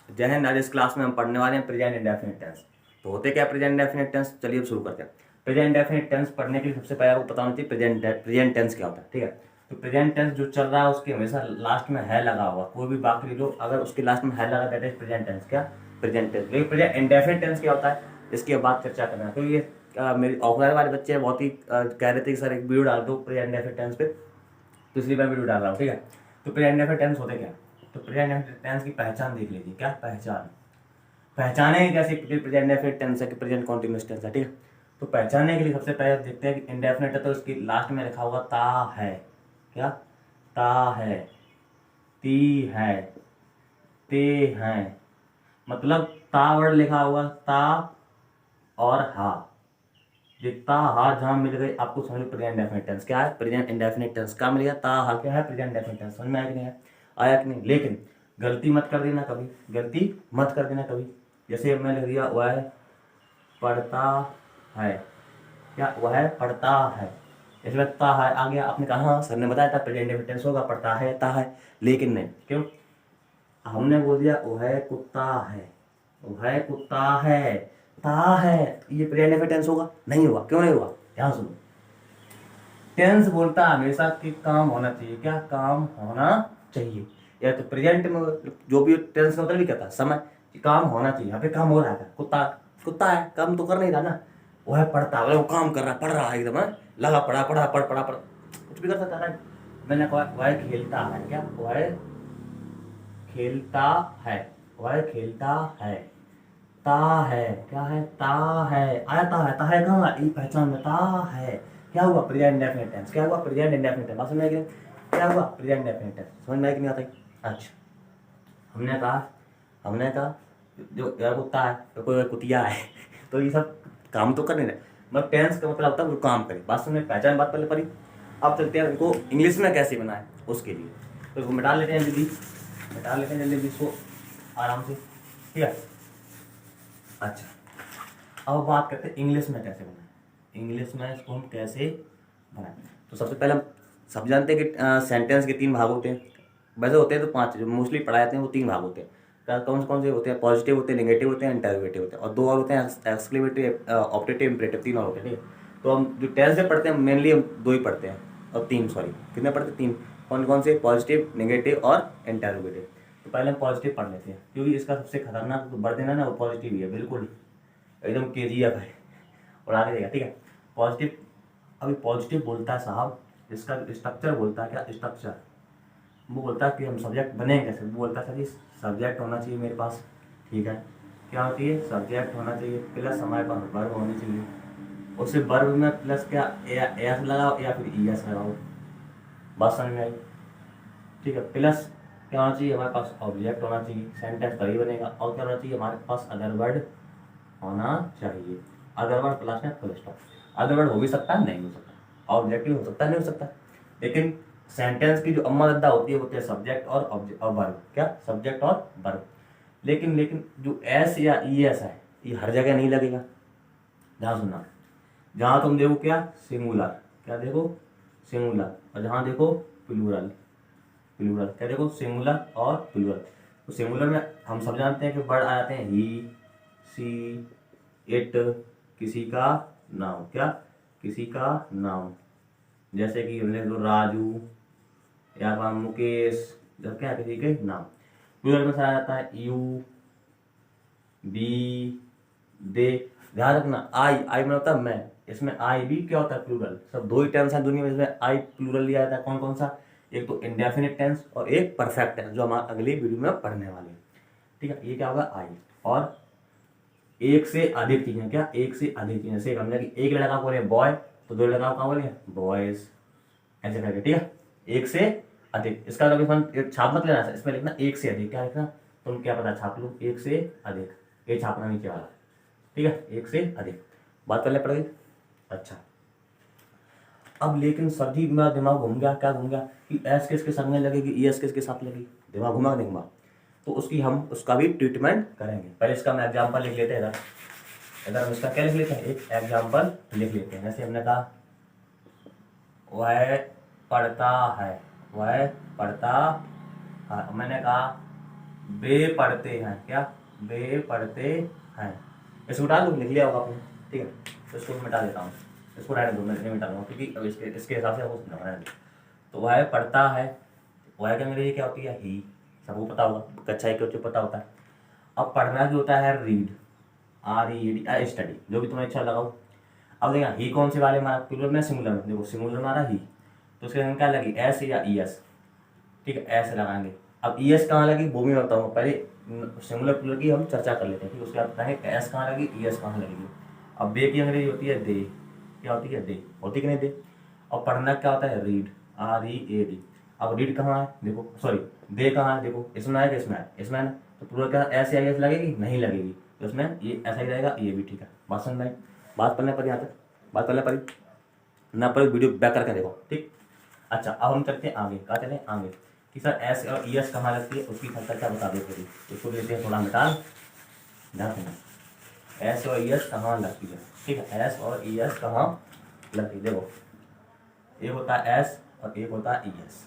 जय हिंद। आज इस क्लास में हम पढ़ने वाले हैं प्रेजेंट इंडेफिनिट टेंस। तो होते क्या प्रेजेंट इंडेफिनिट टेंस, चलिए अब शुरू करते हैं। प्रेजेंट इंडेफिनिट टेंस पढ़ने के लिए सबसे पहले आपको पता होना चाहिए प्रेजेंट टेंस क्या होता है। ठीक है, तो प्रेजेंट टेंस जो चल रहा है उसके हमेशा लास्ट में है लगा होगा। कोई भी वाक्य लिख लो, अगर उसके लास्ट में है लगा, दैट इज प्रेजेंट टेंस। क्या? Present tense. लेकिन प्रेजेंट इंडेफिनिट टेंस क्या होता है, इसकी बात चर्चा करना है। तो ये मेरी ऑफलाइन वाले बच्चे बहुत ही कह रहे थे कि सर एक वीडियो डाल दो प्रेजेंट इंडेफिनिट टेंस पे, तो इसलिए मैं वीडियो डाल रहा हूँ। ठीक है, तो प्रेजेंट इंडेफिनिट टेंस होते क्या? तो प्रेजेंट इंडेफिनिट टेंस की पहचान देख लीजिए। क्या पहचान? पहचाने जैसे प्रेजेंट इंडेफिनिट टेंस है कि प्रेजेंट कॉन्टिन्यूअस टेंस है। ठीक है, तो पहचानने के लिए सबसे पहले देखते हैं कि इंडेफिनिट है तो इसकी लास्ट में लिखा होगा ता है। क्या? ता है, ती है, ते हैं। मतलब ता वर्ड लिखा होगा, ता और हा। ये ता हा जहां मिल गई आपको समझ लो प्रेजेंट इंडेफिनिट टेंस। क्या है? Present indefinite tense. क्या मिल गया? ता हा क्या है? Present indefinite tense. समझ में आया कि नहीं? आया कि नहीं? लेकिन गलती मत कर देना कभी, गलती मत कर देना कभी। जैसे मैं लिख दिया वह पढ़ता है। क्या? वह पढ़ता है, इसमें ता है आ गया। आपने कहा हाँ सर ने बताया था प्रेजेंट इंडेफिनिट टेंस होगा, पढ़ता है, ता है। लेकिन नहीं, क्यों? हमने बोल दिया वह कुत्ता है, वह कुत्ता है, ता है। ये प्रेजेंट इंडेफिनिट टेंस होगा? नहीं होगा। क्यों नहीं होगा? ध्यान सुनो। टेंस बोलता है हमेशा कि काम होना चाहिए। क्या? काम होना चाहिए। या तो प्रेजेंट में जो भी टेंस मतलब भी कहता है समय कि काम होना चाहिए। यहाँ पे काम हो रहा है। कुत्ता कुत्ता है, काम तो कर नहीं रहा ना। वह पढ़ता है, वो काम कर रहा, पढ़ रहा है एकदम लगा पढ़ा पढ़ा पढ़ पढ़ा पढ़, कुछ भी कर सकता है। मैंने कहा वह खेलता है। क्या? वह खेलता है, वह खेलता है। ता है। क्या है? ता है। आया ता है। ता है कहाँ? ये पहचान में ता है। क्या हुआ? Present indefinite tense. क्या हुआ? Present indefinite tense. बात समझ में आई कि नहीं? क्या हुआ? Present indefinite tense. समझ में आई कि नहीं? आता है? अच्छा, हमने कहा जो यार कुत्ता है तो कोई कुतिया है तो ये सब काम तो कर नहीं रहे। मतलब टेंस का मतलब होता है वो काम करे। बात समझ में? पहचान बात पहले पढ़ी। अब चलते हैं इनको इंग्लिश में कैसे बनाए उसके लिए। तो इसको मिटा लेते हैं जल्दी, मिटा लेते हैं जल्दी इसको आराम से। ठीक है, अच्छा अब बात करते हैं इंग्लिश में कैसे बनाएं। इंग्लिश में इसको हम कैसे बनाएं? तो सबसे पहले हम सब जानते हैं कि सेंटेंस के 3 भाग होते हैं। वैसे होते हैं तो 5, जो मोस्टली पढ़ाए जाते हैं वो 3 भाग होते हैं। कौन कौन से होते हैं? पॉजिटिव होते हैं, नेगेटिव होते हैं, इंटरोगेटिव होते हैं, और 2 और होते हैं एक्सक्लेमेटिव, ऑप्टेटिव, इम्परेटिव। 3 और होते हैं। ठीक है, तो हम जो टेंस से पढ़ते हैं मेनली हम 2 ही पढ़ते हैं, और 3 सॉरी कितने पढ़ते हैं? 3। कौन कौन से? पॉजिटिव, नेगेटिव और इंटरोगेटिव। तो पहले हम पॉजिटिव पढ़ लेते हैं, क्योंकि इसका सबसे खतरनाक जो बढ़ देना ना वो पॉजिटिव ही है। बिल्कुल एकदम KGF है, उड़ा के देगा। ठीक है, पॉजिटिव। अभी पॉजिटिव बोलता है साहब, इसका स्ट्रक्चर बोलता है। क्या स्ट्रक्चर? वो बोलता है कि हम सब्जेक्ट बने कैसे। वो बोलता है सर जी सब्जेक्ट होना चाहिए मेरे पास। ठीक है, क्या होती है? सब्जेक्ट होना चाहिए, प्लस हमारे पास वर्ब होनी चाहिए। उससे वर्ब में प्लस क्या एस लगाओ या फिर ES लगाओ। बात समझ में आई? ठीक है, प्लस क्या होना चाहिए? हमारे पास ऑब्जेक्ट होना चाहिए, सेंटेंस तभी बनेगा। और क्या होना चाहिए? हमारे पास अदर वर्ड होना चाहिए। अदर वर्ड प्लस में फुल स्टॉप। अदर वर्ड हो भी सकता है, नहीं हो सकता। ऑब्जेक्टिव हो सकता है, नहीं हो सकता। लेकिन सेंटेंस की जो अम्मा दद्दा होती है वो होती है सब्जेक्ट और ऑब्जेक्ट और वर्ब। क्या? सब्जेक्ट और वर्ब। लेकिन जो एस या ES है ये हर जगह नहीं लगेगा। ध्यान सुनना, जहां तुम देखो क्या सिंगुलर, क्या देखो सिंगुलर, और जहां देखो प्लूरल, प्लूरल क्या देखो सिंगुलर और प्लूरल। तो सिंगुलर में हम सब जानते हैं कि वर्ड आ जाते हैं ही, सी, इट, किसी का नाम। क्या? किसी का नाम। जैसे कि लिख दो राजू या फिर मुकेश, जब क्या है किसी के नाम। प्लूरल में से आ जाता है यू, बी, दे। ध्यान रखना आई, आई में होता है मैं। इसमें आई भी क्या होता है? प्लूरल। सब 2 ही टेंस है दुनिया में इसमें आई प्लूरल लिया जाता है। कौन कौन सा? एक तो इंडेफिनिट टेंस और एक परफेक्ट टेंस, जो हम अगली वीडियो में पढ़ने वाले हैं। ठीक है, ये क्या होगा? आई। और एक से अधिक चीजें। क्या? एक से अधिक चीजें। जैसे हमने कि एक लड़का बोले बॉय, तो 2 लड़का कहाँ बोले? बॉयज। ऐसे करके। ठीक है, एक से अधिक। इसका कभी फन छाप मत लेना, इसमें लिखना एक से अधिक। क्या लिखना? तुम क्या पता छाप लो, एक से अधिक, ये छापना नीचे वाला। ठीक है, एक से अधिक। बात पहले पड़ गई। अच्छा, अब लेकिन सभी मेरा दिमाग घूम गया। क्या घूम गया? कि एस किसके संग में लगेगी, ES किसके साथ लगेगी। दिमाग घुमा नहीं घुमा? तो उसकी हम उसका भी ट्रीटमेंट करेंगे। पहले इसका हम एग्जाम्पल लिख लेते हैं। इधर इधर हम इसका क्या लिख लेते हैं? एक एग्जाम्पल लिख लेते हैं। जैसे हमने कहा वह पढ़ता है, वह पढ़ता है। मैंने कहा वे पढ़ते हैं, क्या, वे पढ़ते हैं। इसको उठा दो, लिख लिया होगा आपने, ठीक है। तो इसको मिटा देता हूँ, इसको रहने दो, मैं नहीं मिटा दूँगा क्योंकि अब इसके हिसाब से आपको समझाना है। तो वह पढ़ता है, वह क्या अंग्रेजी क्या होती है, ही, सबको पता होगा, कक्षा एक बच्चों को पता होता है। अब पढ़ना जो होता है रीड, RED, स्टडी, जो भी तुम्हें अच्छा लगाओ। अब देखा ही कौन से वाले मारा, प्लूरल में सिंगुलर में, देखो सिंगुलर मारा ही, तो उसके अंदर क्या लगी, एस या ES, ठीक है, ऐसे लगाएंगे। अब ES कहाँ लगी वो भी मैं बताऊँगा, पहले सिंगुलर प्लूरल की हम चर्चा कर लेते हैं, ठीक है, उसके बाद बताएंगे एस कहाँ लगी, ES कहाँ लगेगी। अब बे की अंग्रेजी होती है दे, क्या होती है, दे, होती कि नहीं दे। और पढ़ना क्या होता है, रीड, READ। अब रीड कहाँ है, देखो, सॉरी, दे कहाँ है, देखो, इसमें है कि इसमें है, इसमें है ना, तो प्लूरल क्या एस या ES लगेगी, नहीं लगेगी, तो इसमें ये ऐसा ही रहेगा, ये भी, ठीक है। बात समझ में आई, बात पढ़ने पर यहाँ तक, बात पढ़ने पर ना पर वीडियो बैक करके देखो, ठीक। अच्छा, अब हम चलते हैं आगे, कहाँ चलें, आगे कि सर एस और ES कहाँ लगती है, उसकी संख्या क्या बता दो फिर, उसको लेते हैं थोड़ा मिटा, ध्यान देना। एस और ES कहाँ लगती है, ठीक है, एस और ES कहाँ लगती है, देखो एक होता है एस और एक होता है ES।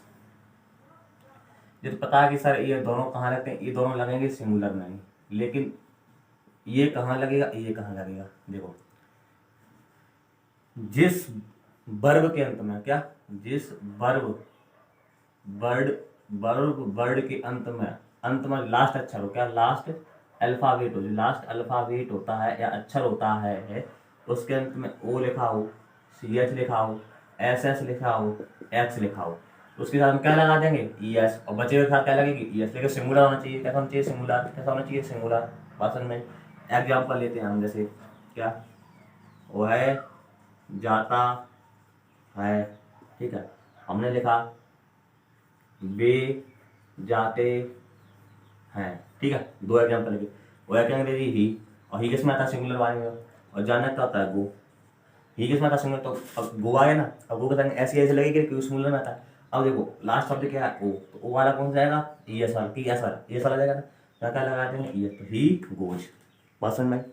ये तो पता है कि सर ये दोनों कहाँ लगते हैं, ये दोनों लगेंगे सिंगुलर में ही, लेकिन ये कहाँ लगेगा, ये कहाँ लगेगा, देखो जिस वर्ब के अंत में, क्या, जिस वर्ब, वर्ड के अंत में लास्ट अक्षर हो, क्या, लास्ट अल्फाबेट हो, जो लास्ट अल्फाबेट होता है या अक्षर होता है, उसके अंत में O लिखा हो, CH लिखा हो, SS लिखा हो, X लिखा हो, उसके साथ हम क्या लगा देंगे, ES, और बचे हुए साथ क्या लगेगी, ES, लेकिन सिंगुलर होना चाहिए, कैसा होना चाहिए, सिंगुलर, कैसा होना चाहिए, सिंगुलर। भाषण में एग्जाम्पल लेते हैं हम, जैसे क्या, वह जाता है, ठीक है, हमने लिखा वे जाते हैं, ठीक है, दो एग्जाम्पल लगे। वो एक अंग्रेजी ही, और ही किसमें आता है, सिंगुलर वाले में, और जाना क्या होता है, गो, ही किसमें आता है, सिंगुलर, तो अब गो आया ना, अब गो के साथ ऐसी ऐसे लगेगी क्योंकि सिंगुलर में आता है। अब देखो लास्ट शब्द क्या है, ओ, तो ओ वाला कौन सा जाएगा, ES वाला, ES वाला, ES वाला जाएगा ना, क्या लगा देंगे, ES, तो ही गोज। बात समझ में,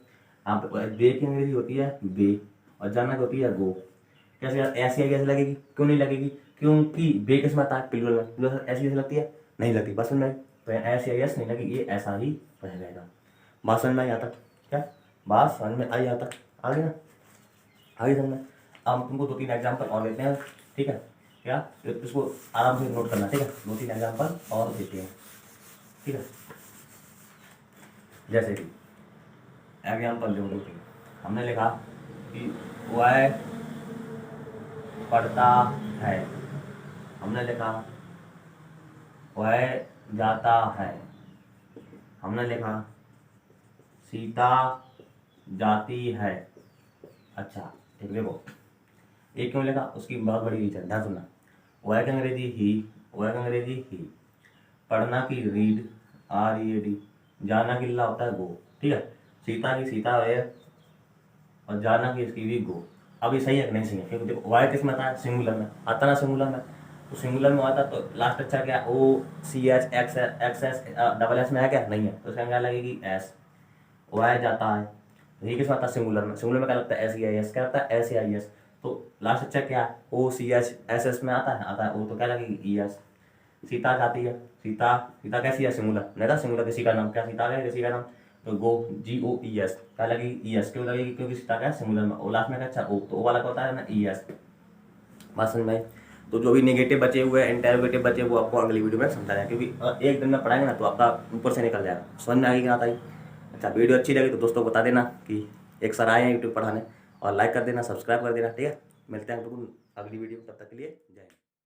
आप बे की अंग्रेजी होती है बे, और जाना होती है गो। कैसे ऐसी ऐसे लगेगी, क्यों नहीं लगेगी, क्योंकि बे किस में आता है, प्लूरल में, प्लूरल ऐसी ऐसे लगती है, नहीं लगती। बस समझ में, तो ऐसी ऐस नहीं लगी, ये ऐसा ही रह जाएगा। बात समझ में आई आता, क्या, बात समझ में आई आता, आगे ना, आगे समझ में। अब तुमको 2-3 एग्जाम्पल और लेते हैं, ठीक है, क्या, इसको आराम से नोट करना, ठीक है, 2-3 एग्जाम्पल और देते हैं, ठीक है। जैसे कि एग्जाम्पल जो 2-3 हमने लिखा कि वह पढ़ता है, हमने लिखा वह जाता है, हमने लिखा सीता जाती है। अच्छा, एक देखो, एक क्यों लिखा, उसकी बहुत बड़ी रीजन, ध्यान सुनना। वह एक अंग्रेजी ही, वह एक अंग्रेजी ही, पढ़ना की रीड, READ, जाना की ला होता है गो, ठीक है, सीता की सीता है, और जाना की इसकी भी गो। अब ये सही है कि नहीं सही है, क्योंकि देखो वाई किस में आता है, सिंगुलर में आता ना, सिंगुलर में, तो सिंगुलर में आता तो लास्ट अच्छा क्या, OCH XS डबल S में है क्या, नहीं है, तो उसका क्या लगेगी, S, वाई जाता है, ये किस में आता है, सिंगुलर में, सिंगुलर में क्या लगता है, SEIS, क्या लगता है, SEIS, तो लास्ट अच्छा क्या है, OCH SS में आता है O, तो क्या लगेगी, ES। सीता जाती है, सीता, सीता कैसी है, सिंगुलर, नहीं था, सिंगुलर किसी का नाम, क्या सीता है किसी का नाम, तो गो, GOES, क्या लगेगी, ES, क्यों लगेगी, क्योंकि सीता क्या है, सिंगुलर में, और लास्ट में क्या, अच्छा O, तो O वाला क्या होता है ना, ES। बात समझ में आई। तो जो भी नेगेटिव बचे हुए हैं, इंटेरोगेटिव बचे, वो आपको अगली वीडियो में समझा जाए, क्योंकि एक दिन में पढ़ाएंगे ना तो आपका ऊपर से निकल जाएगा, समझ में आएगी कि आता ही। अच्छा, वीडियो अच्छी लगी तो दोस्तों को बता देना कि एक सर आए हैं यूट्यूब पढ़ाने, और लाइक कर देना, सब्सक्राइब कर देना, ठीक है। मिलते हैं आपको अगली वीडियो, तब तक के लिए जय हिंद।